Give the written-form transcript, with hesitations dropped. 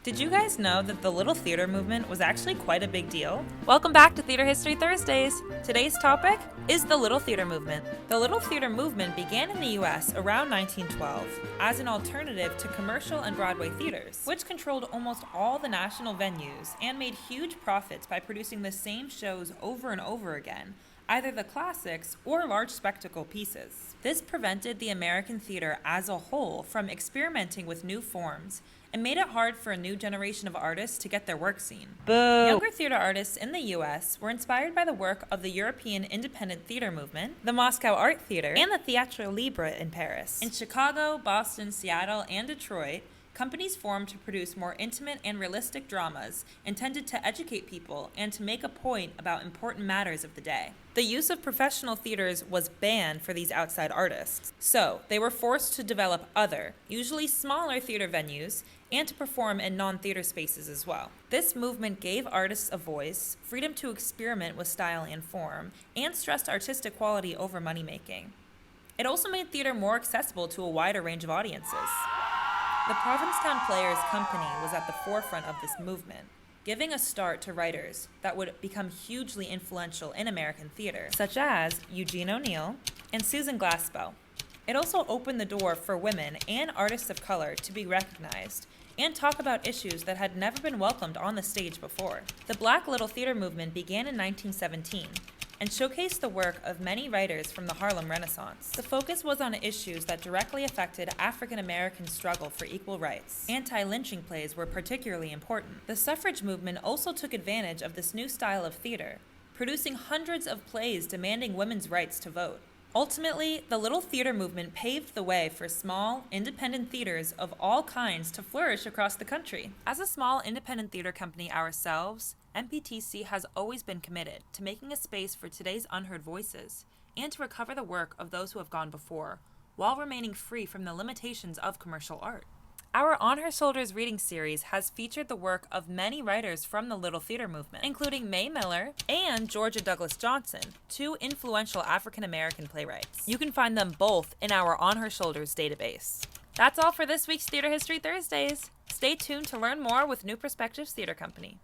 Did you guys know that the Little Theater movement was actually quite a big deal? Welcome back to Theater History Thursdays! Today's topic is the Little Theater movement. The Little Theater movement began in the US around 1912 as an alternative to commercial and Broadway theaters, which controlled almost all the national venues and made huge profits by producing the same shows over and over again, either the classics or large spectacle pieces. This prevented the American theater as a whole from experimenting with new forms and made it hard for a new generation of artists to get their work seen. Boo! Younger theater artists in the US were inspired by the work of the European independent theater movement, the Moscow Art Theater, and the Théâtre Libre in Paris. In Chicago, Boston, Seattle, and Detroit, companies formed to produce more intimate and realistic dramas intended to educate people and to make a point about important matters of the day. The use of professional theaters was banned for these outside artists, so they were forced to develop other, usually smaller theater venues and to perform in non-theater spaces as well. This movement gave artists a voice, freedom to experiment with style and form, and stressed artistic quality over money-making. It also made theater more accessible to a wider range of audiences. The Provincetown Players Company was at the forefront of this movement, giving a start to writers that would become hugely influential in American theater, such as Eugene O'Neill and Susan Glaspell. It also opened the door for women and artists of color to be recognized and talk about issues that had never been welcomed on the stage before. The Black Little Theater movement began in 1917 and showcased the work of many writers from the Harlem Renaissance. The focus was on issues that directly affected African American struggle for equal rights. Anti-lynching plays were particularly important. The suffrage movement also took advantage of this new style of theater, producing hundreds of plays demanding women's rights to vote. Ultimately, the Little Theater movement paved the way for small, independent theaters of all kinds to flourish across the country. As a small independent theater company ourselves, MPTC has always been committed to making a space for today's unheard voices and to recover the work of those who have gone before, while remaining free from the limitations of commercial art. Our On Her Shoulders reading series has featured the work of many writers from the Little Theater movement, including Mae Miller and Georgia Douglas Johnson, two influential African American playwrights. You can find them both in our On Her Shoulders database. That's all for this week's Theater History Thursdays. Stay tuned to learn more with New Perspectives Theater Company.